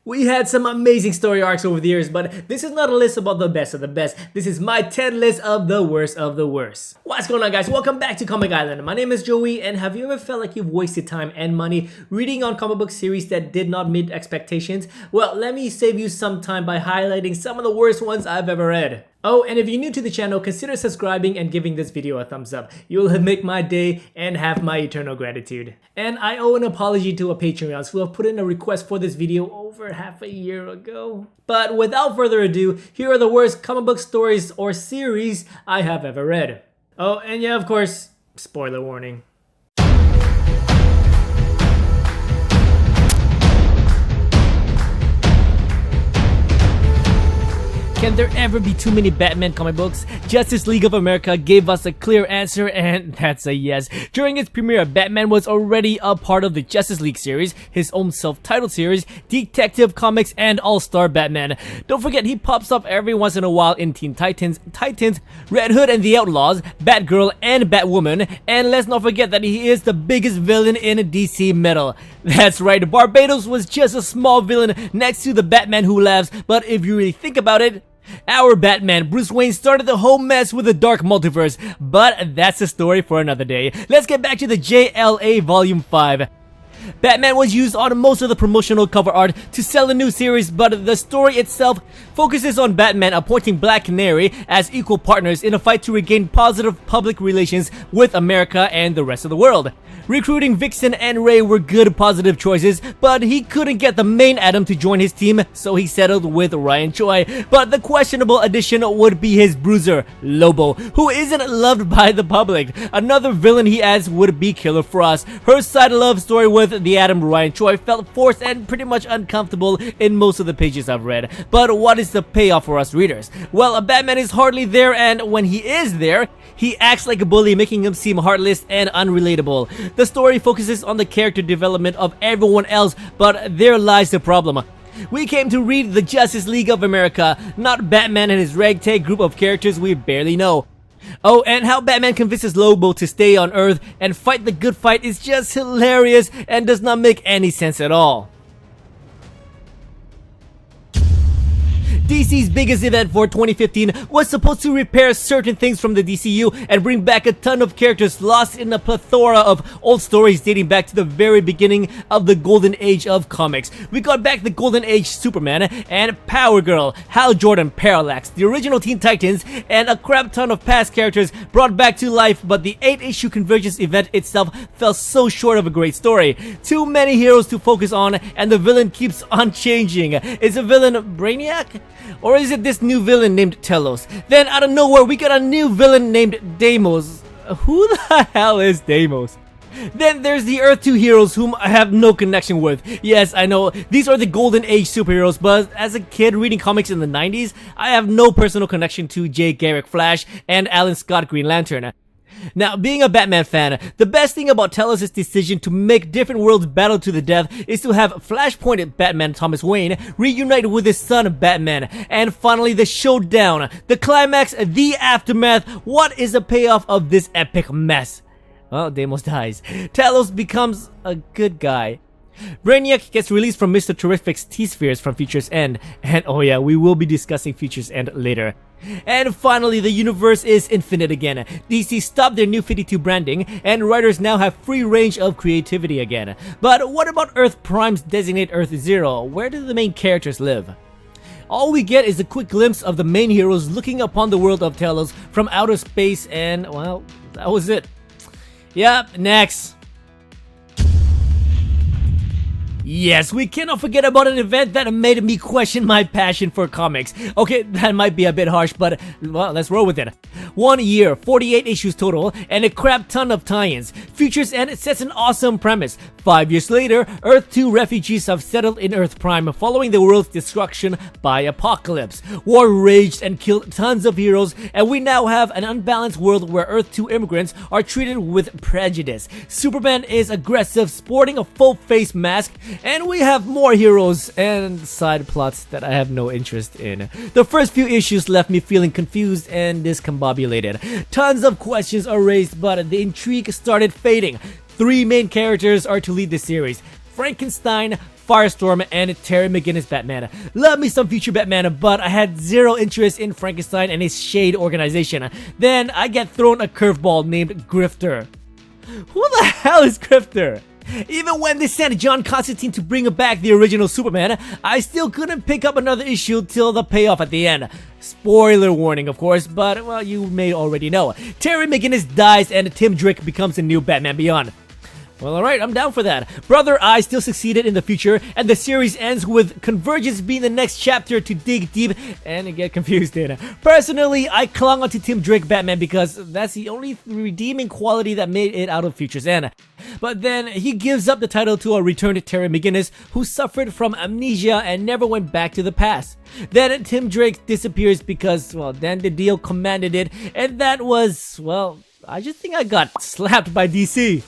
We had some amazing story arcs over the years, but this is not a list about the best of the best. This is my 10 list of the worst of the worst. What's going on, guys? Welcome back to Comic Island. My name is Joey, and have you ever felt like you've wasted time and money reading on comic book series that did not meet expectations? Well, let me save you some time by highlighting some of the worst ones I've ever read. Oh, and if you're new to the channel, consider subscribing and giving this video a thumbs up. You'll make my day and have my eternal gratitude. And I owe an apology to our Patreons who have put in a request for this video over half a year ago. But without further ado, here are the worst comic book stories or series I have ever read. Oh, and yeah, of course, spoiler warning. Can there ever be too many Batman comic books? Justice League of America gave us a clear answer, and that's a yes. During its premiere, Batman was already a part of the Justice League series, his own self-titled series, Detective Comics, and All-Star Batman. Don't forget, he pops up every once in a while in Teen Titans, Red Hood and the Outlaws, Batgirl, and Batwoman. And let's not forget that he is the biggest villain in DC metal. That's right, Barbados was just a small villain next to the Batman Who Laughs, but if you really think about it, our Batman, Bruce Wayne, started the whole mess with the Dark Multiverse, but that's a story for another day. Let's get back to the JLA Volume 5. Batman was used on most of the promotional cover art to sell a new series, but the story itself focuses on Batman appointing Black Canary as equal partners in a fight to regain positive public relations with America and the rest of the world. Recruiting Vixen and Ray were good positive choices, but he couldn't get the main Adam to join his team, so he settled with Ryan Choi. But the questionable addition would be his bruiser, Lobo, who isn't loved by the public. Another villain he adds would be Killer Frost. Her side love story with the Adam Ryan Choi felt forced and pretty much uncomfortable in most of the pages I've read. But what is the payoff for us readers? Well, Batman is hardly there, and when he is there, he acts like a bully, making him seem heartless and unrelatable. The story focuses on the character development of everyone else, but there lies the problem. We came to read the Justice League of America, not Batman and his ragtag group of characters we barely know. Oh, and how Batman convinces Lobo to stay on Earth and fight the good fight is just hilarious and does not make any sense at all. DC's biggest event for 2015 was supposed to repair certain things from the DCU and bring back a ton of characters lost in a plethora of old stories dating back to the very beginning of the golden age of comics. We got back the golden age Superman and Power Girl, Hal Jordan, Parallax, the original Teen Titans, and a crap ton of past characters brought back to life, but the 8-issue Convergence Event itself fell so short of a great story. Too many heroes to focus on, and the villain keeps on changing. Is the villain Brainiac? Or is it this new villain named Telos? Then out of nowhere we got a new villain named Deimos. Who the hell is Deimos? Then there's the Earth 2 heroes whom I have no connection with. Yes, I know, these are the golden age superheroes, but as a kid reading comics in the 90s, I have no personal connection to Jay Garrick Flash and Alan Scott Green Lantern. Now, being a Batman fan, the best thing about Telos' decision to make different worlds battle to the death is to have Flashpoint Batman Thomas Wayne reunite with his son Batman. And finally, the showdown, the climax, the aftermath. What is the payoff of this epic mess? Well, Deimos dies. Telos becomes a good guy. Brainiac gets released from Mr. Terrific's T-Spheres from Future's End. And oh yeah, we will be discussing Future's End later. And finally, the universe is infinite again. DC stopped their New 52 branding, and writers now have free range of creativity again. But what about Earth Prime's Designate Earth Zero? Where do the main characters live? All we get is a quick glimpse of the main heroes looking upon the world of Telos from outer space, and well, that was it. Yep, next. Yes, we cannot forget about an event that made me question my passion for comics. Okay, that might be a bit harsh, but well, let's roll with it. 1 year, 48 issues total, and a crap ton of tie-ins. Future's End sets an awesome premise. 5 years later, Earth 2 refugees have settled in Earth Prime following the world's destruction by Apocalypse. War raged and killed tons of heroes, and we now have an unbalanced world where Earth 2 immigrants are treated with prejudice. Superman is aggressive, sporting a full face mask, and we have more heroes and side plots that I have no interest in. The first few issues left me feeling confused and discombobulated. Tons of questions are raised, but the intrigue started fading. 3 main characters are to lead the series: Frankenstein, Firestorm, and Terry McGinnis Batman. Love me some future Batman, but I had zero interest in Frankenstein and his Shade organization. Then I get thrown a curveball named Grifter. Who the hell is Grifter? Even when they sent John Constantine to bring back the original Superman, I still couldn't pick up another issue till the payoff at the end. Spoiler warning, of course, but, well, you may already know. Terry McGinnis dies and Tim Drake becomes the new Batman Beyond. Well, alright, I'm down for that. Brother Eye still succeeded in the future, and the series ends with Convergence being the next chapter to dig deep and get confused in. Personally, I clung onto Tim Drake Batman because that's the only redeeming quality that made it out of Future's End. But then, he gives up the title to a returned Terry McGinnis who suffered from amnesia and never went back to the past. Then Tim Drake disappears because, well, then the deal commanded it, and that was, well, I just think I got slapped by DC.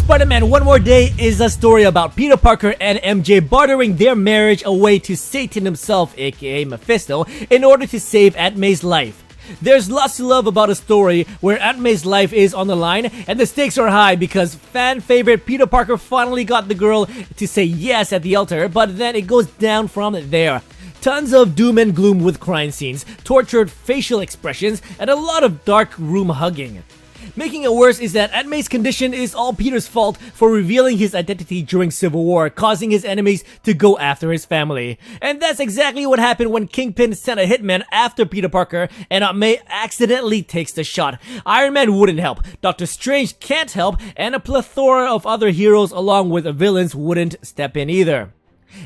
Spider-Man One More Day is a story about Peter Parker and MJ bartering their marriage away to Satan himself, aka Mephisto, in order to save Aunt May's life. There's lots to love about a story where Aunt May's life is on the line, and the stakes are high because fan favorite Peter Parker finally got the girl to say yes at the altar, but then it goes down from there. Tons of doom and gloom with crime scenes, tortured facial expressions, and a lot of dark room hugging. Making it worse is that Aunt May's condition is all Peter's fault for revealing his identity during Civil War, causing his enemies to go after his family. And that's exactly what happened when Kingpin sent a hitman after Peter Parker and Aunt May accidentally takes the shot. Iron Man wouldn't help, Doctor Strange can't help, and a plethora of other heroes along with villains wouldn't step in either.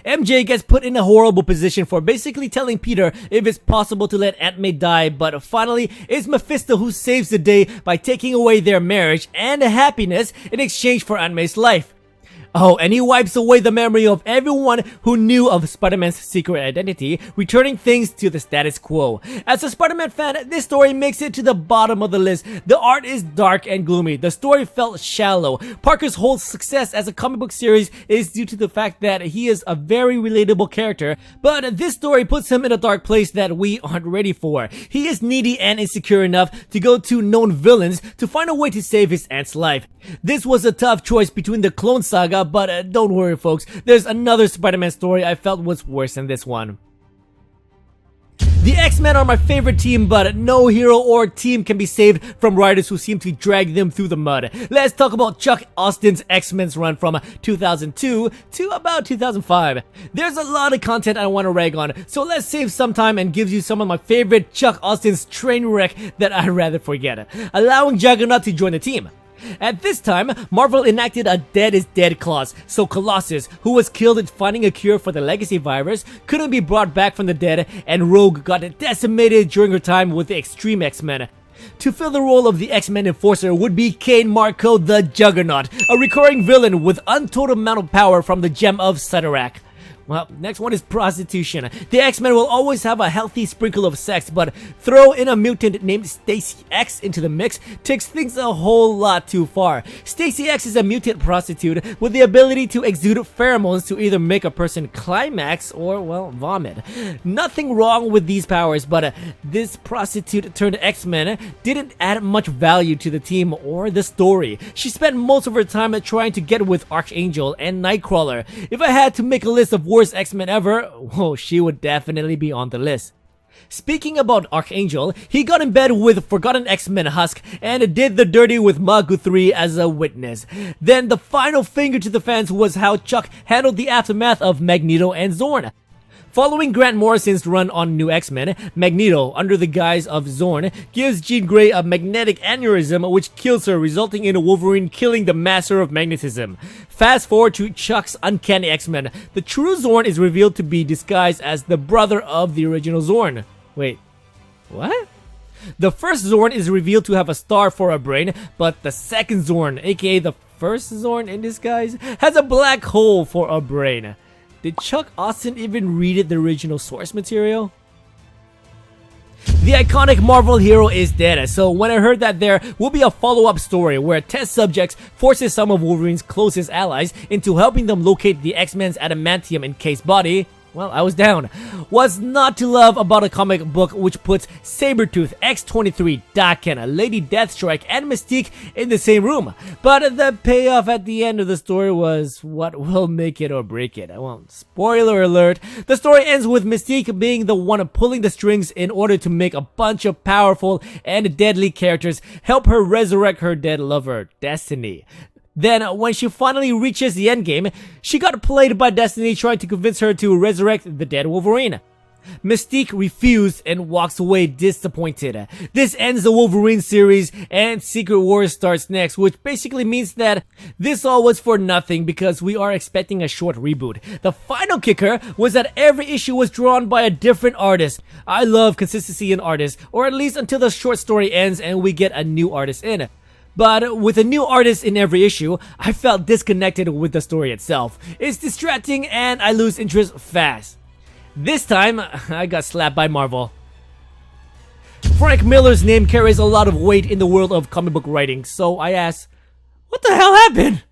MJ gets put in a horrible position for basically telling Peter if it's possible to let Aunt May die, but finally it's Mephisto who saves the day by taking away their marriage and happiness in exchange for Aunt May's life. Oh, and he wipes away the memory of everyone who knew of Spider-Man's secret identity, returning things to the status quo. As a Spider-Man fan, this story makes it to the bottom of the list. The art is dark and gloomy. The story felt shallow. Parker's whole success as a comic book series is due to the fact that he is a very relatable character, but this story puts him in a dark place that we aren't ready for. He is needy and insecure enough to go to known villains to find a way to save his aunt's life. This was a tough choice between the Clone Saga, but don't worry folks, there's another Spider-Man story I felt was worse than this one. The X-Men are my favorite team, but no hero or team can be saved from writers who seem to drag them through the mud. Let's talk about Chuck Austen's X-Men's run from 2002 to about 2005. There's a lot of content I want to rag on, so let's save some time and give you some of my favorite Chuck Austen's train wreck that I'd rather forget, allowing Juggernaut to join the team. At this time, Marvel enacted a dead is dead clause, so Colossus, who was killed in finding a cure for the legacy virus, couldn't be brought back from the dead, and Rogue got decimated during her time with the Extreme X-Men. To fill the role of the X-Men enforcer would be Kane Marco the Juggernaut, a recurring villain with untold amount of power from the Gem of Cyttorak. Well, next one is prostitution. The X-Men will always have a healthy sprinkle of sex, but throw in a mutant named Stacy X into the mix takes things a whole lot too far. Stacy X is a mutant prostitute with the ability to exude pheromones to either make a person climax or, well, vomit. Nothing wrong with these powers, but this prostitute turned X-Men didn't add much value to the team or the story. She spent most of her time trying to get with Archangel and Nightcrawler. If I had to make a list of worst X-Men ever, well, she would definitely be on the list. Speaking about Archangel, he got in bed with Forgotten X-Men Husk and did the dirty with Magu 3 as a witness. Then the final finger to the fans was how Chuck handled the aftermath of Magneto and Zorn. Following Grant Morrison's run on New X-Men, Magneto, under the guise of Zorn, gives Jean Grey a magnetic aneurysm which kills her, resulting in Wolverine killing the Master of Magnetism. Fast forward to Chuck's Uncanny X-Men. The true Zorn is revealed to be disguised as the brother of the original Zorn. Wait, what? The first Zorn is revealed to have a star for a brain, but the second Zorn, aka the first Zorn in disguise, has a black hole for a brain. Did Chuck Austen even read the original source material? The iconic Marvel hero is dead, so when I heard that there will be a follow-up story where test subjects forces some of Wolverine's closest allies into helping them locate the X-Men's adamantium encased body, well, I was down. What's not to love about a comic book which puts Sabretooth, X-23, Daken, Lady Deathstrike, and Mystique in the same room? But the payoff at the end of the story was what will make it or break it. Well, spoiler alert, the story ends with Mystique being the one pulling the strings in order to make a bunch of powerful and deadly characters help her resurrect her dead lover, Destiny. Then, when she finally reaches the endgame, she got played by Destiny trying to convince her to resurrect the dead Wolverine. Mystique refused and walks away disappointed. This ends the Wolverine series and Secret Wars starts next, which basically means that this all was for nothing because we are expecting a short reboot. The final kicker was that every issue was drawn by a different artist. I love consistency in artists, or at least until the short story ends and we get a new artist in. But with a new artist in every issue, I felt disconnected with the story itself. It's distracting and I lose interest fast. This time, I got slapped by Marvel. Frank Miller's name carries a lot of weight in the world of comic book writing, so I asked, what the hell happened?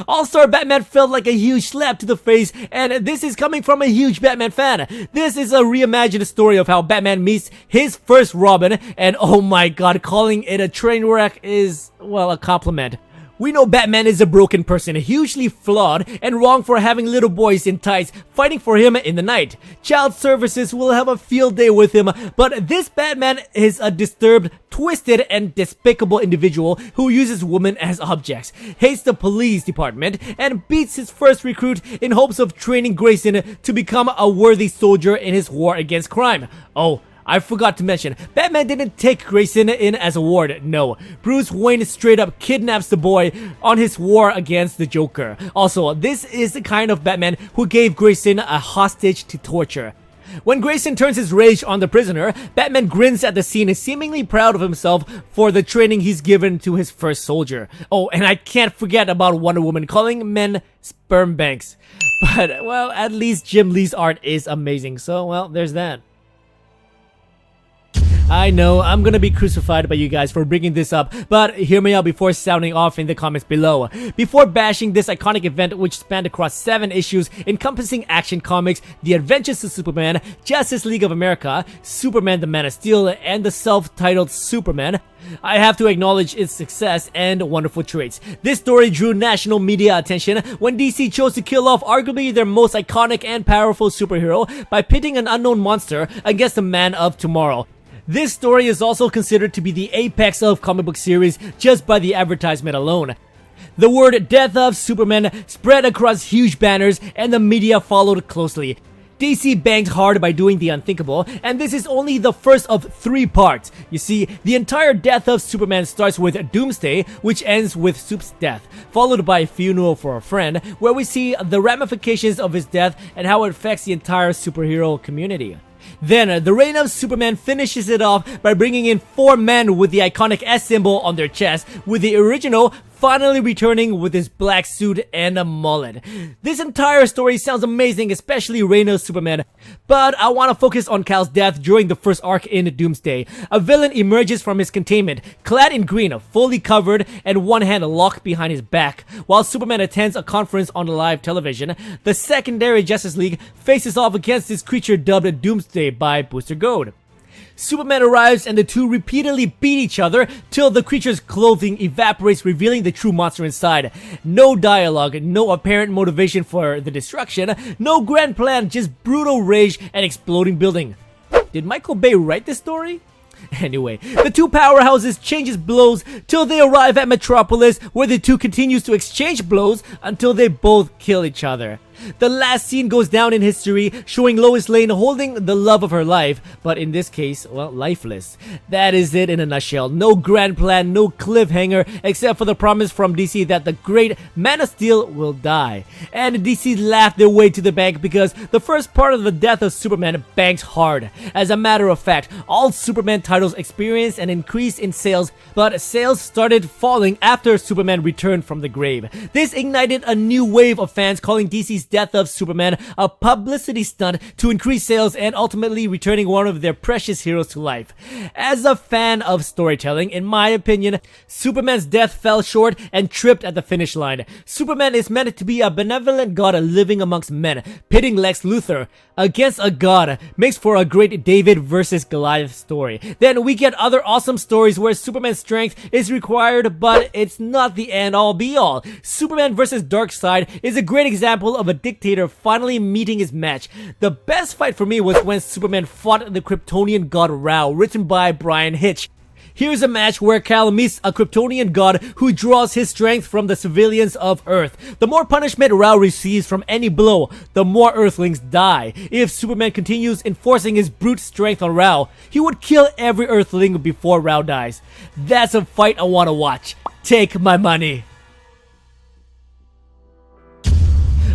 All-Star Batman felt like a huge slap to the face, and this is coming from a huge Batman fan. This is a reimagined story of how Batman meets his first Robin, and oh my god, calling it a train wreck is, well, a compliment. We know Batman is a broken person, hugely flawed, and wrong for having little boys in tights fighting for him in the night. Child services will have a field day with him, but this Batman is a disturbed, twisted, and despicable individual who uses women as objects, hates the police department, and beats his first recruit in hopes of training Grayson to become a worthy soldier in his war against crime. Oh, I forgot to mention, Batman didn't take Grayson in as a ward, no. Bruce Wayne straight up kidnaps the boy on his war against the Joker. Also, this is the kind of Batman who gave Grayson a hostage to torture. When Grayson turns his rage on the prisoner, Batman grins at the scene, seemingly proud of himself for the training he's given to his first soldier. Oh, and I can't forget about Wonder Woman calling men sperm banks. But, well, at least Jim Lee's art is amazing, so, well, there's that. I know, I'm gonna be crucified by you guys for bringing this up, but hear me out before sounding off in the comments below. Before bashing this iconic event which spanned across 7 issues encompassing Action Comics, The Adventures of Superman, Justice League of America, Superman the Man of Steel, and the self-titled Superman, I have to acknowledge its success and wonderful traits. This story drew national media attention when DC chose to kill off arguably their most iconic and powerful superhero by pitting an unknown monster against the Man of Tomorrow. This story is also considered to be the apex of comic book series just by the advertisement alone. The word Death of Superman spread across huge banners and the media followed closely. DC banged hard by doing the unthinkable, and this is only the first of 3 parts. You see, the entire Death of Superman starts with Doomsday, which ends with Soup's death, followed by Funeral for a Friend, where we see the ramifications of his death and how it affects the entire superhero community. Then, the Reign of Superman finishes it off by bringing in 4 men with the iconic S symbol on their chest, with the original finally returning with his black suit and a mullet. This entire story sounds amazing, especially Reign of Superman, but I want to focus on Kal's death during the first arc in Doomsday. A villain emerges from his containment, clad in green, fully covered, and one hand locked behind his back. While Superman attends a conference on live television, the secondary Justice League faces off against this creature dubbed Doomsday by Booster Gold. Superman arrives and the two repeatedly beat each other till the creature's clothing evaporates, revealing the true monster inside. No dialogue, no apparent motivation for the destruction, no grand plan, just brutal rage and exploding building. Did Michael Bay write this story? Anyway, the two powerhouses changes blows till they arrive at Metropolis, where the two continues to exchange blows until they both kill each other. The last scene goes down in history, showing Lois Lane holding the love of her life, but in this case, well, lifeless. That is it in a nutshell. No grand plan, no cliffhanger, except for the promise from DC that the great Man of Steel will die. And DC laughed their way to the bank because the first part of the Death of Superman banks hard. As a matter of fact, all Superman titles experienced an increase in sales, but sales started falling after Superman returned from the grave. This ignited a new wave of fans calling DC's death of Superman a publicity stunt to increase sales and ultimately returning one of their precious heroes to life. As a fan of storytelling, in my opinion, Superman's death fell short and tripped at the finish line. Superman is meant to be a benevolent god living amongst men. Pitting Lex Luthor against a god makes for a great David versus Goliath story. Then we get other awesome stories where Superman's strength is required, but it's not the end-all be-all. Superman vs. Darkseid is a great example of a dictator finally meeting his match. The best fight for me was when Superman fought the Kryptonian god Ra, written by Brian Hitch. Here's a match where Kal meets a Kryptonian god who draws his strength from the civilians of Earth. The more punishment Ra receives from any blow, the more Earthlings die. If Superman continues enforcing his brute strength on Ra, he would kill every Earthling before Ra dies. That's a fight I want to watch. Take my money.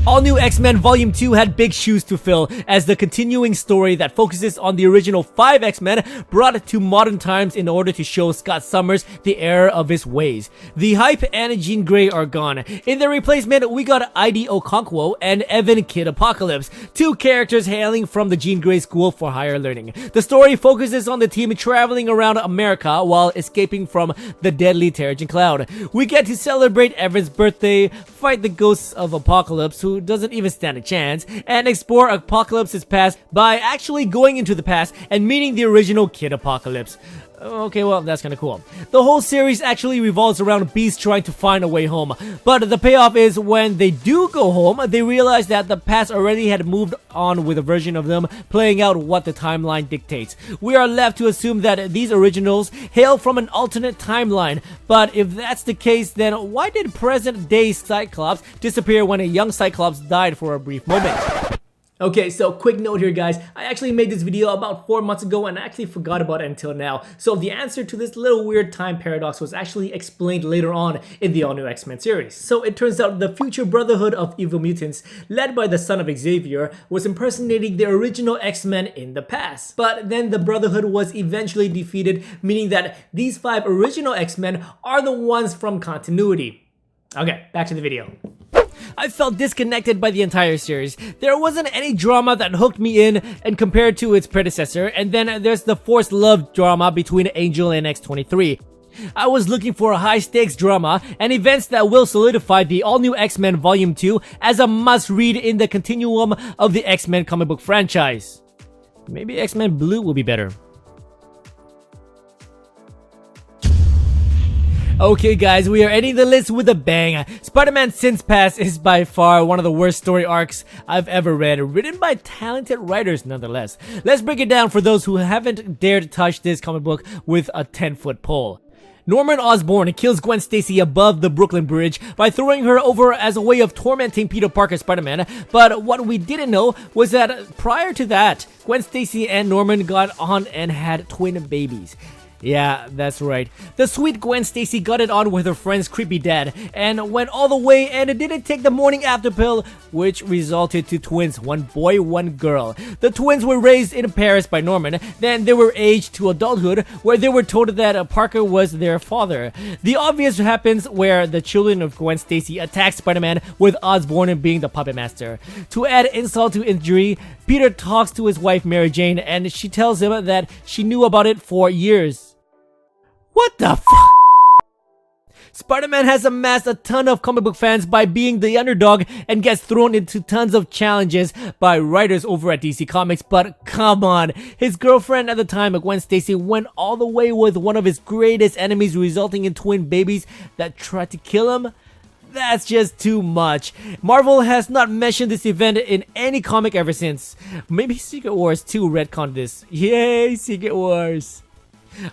All New X-Men Volume 2 had big shoes to fill, as the continuing story that focuses on the original 5 X-Men brought it to modern times in order to show Scott Summers the error of his ways. The hype and Jean Grey are gone. In their replacement, we got Id Okonkwo and Evan Kid Apocalypse, 2 characters hailing from the Jean Grey School for Higher Learning. The story focuses on the team traveling around America while escaping from the deadly Terrigen Cloud. We get to celebrate Evan's birthday, fight the ghosts of Apocalypse, who doesn't even stand a chance, and explore Apocalypse's past by actually going into the past and meeting the original Kid Apocalypse. Okay, well, that's kinda cool. The whole series actually revolves around Beast trying to find a way home, but the payoff is when they do go home, they realize that the past already had moved on with a version of them playing out what the timeline dictates. We are left to assume that these originals hail from an alternate timeline, but if that's the case, then why did present-day Cyclops disappear when a young Cyclops died for a brief moment? Okay, so quick note here, guys. I actually made this video about 4 months ago and I actually forgot about it until now. So the answer to this little weird time paradox was actually explained later on in the All New X-Men series. So it turns out the future Brotherhood of Evil Mutants, led by the son of Xavier, was impersonating the original X-Men in the past. But then the Brotherhood was eventually defeated, meaning that these 5 original X-Men are the ones from continuity. Okay, back to the video. I felt disconnected by the entire series. There wasn't any drama that hooked me in and compared to its predecessor, and then there's the forced love drama between Angel and X-23. I was looking for a high-stakes drama and events that will solidify the all-new X-Men Volume 2 as a must-read in the continuum of the X-Men comic book franchise. Maybe X-Men Blue will be better. Okay guys, we are ending the list with a bang. Spider-Man Sins Past is by far one of the worst story arcs I've ever read, written by talented writers nonetheless. Let's break it down for those who haven't dared touch this comic book with a 10-foot pole. Norman Osborn kills Gwen Stacy above the Brooklyn Bridge by throwing her over as a way of tormenting Peter Parker Spider-Man, but what we didn't know was that prior to that, Gwen Stacy and Norman got on and had twin babies. Yeah, that's right. The sweet Gwen Stacy got it on with her friend's creepy dad and went all the way and didn't take the morning after pill, which resulted to twins, 1 boy, 1 girl. The twins were raised in Paris by Norman, then they were aged to adulthood where they were told that Parker was their father. The obvious happens where the children of Gwen Stacy attack Spider-Man with Osborn being the puppet master. To add insult to injury, Peter talks to his wife Mary Jane and she tells him that she knew about it for years. What the f***? Spider-Man has amassed a ton of comic book fans by being the underdog and gets thrown into tons of challenges by writers over at DC Comics, but come on, his girlfriend at the time, Gwen Stacy, went all the way with one of his greatest enemies, resulting in twin babies that tried to kill him? That's just too much. Marvel has not mentioned this event in any comic ever since. Maybe Secret Wars 2 retconned this. Yay, Secret Wars.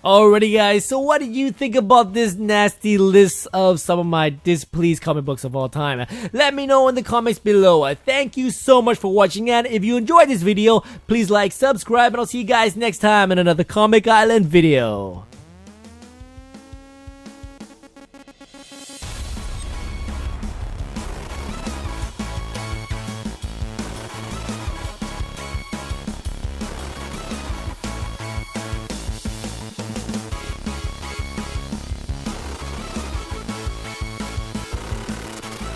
Alrighty guys, so what do you think about this nasty list of some of my displeased comic books of all time? Let me know in the comments below. Thank you so much for watching, and if you enjoyed this video, please like, subscribe, and I'll see you guys next time in another Comic Island video.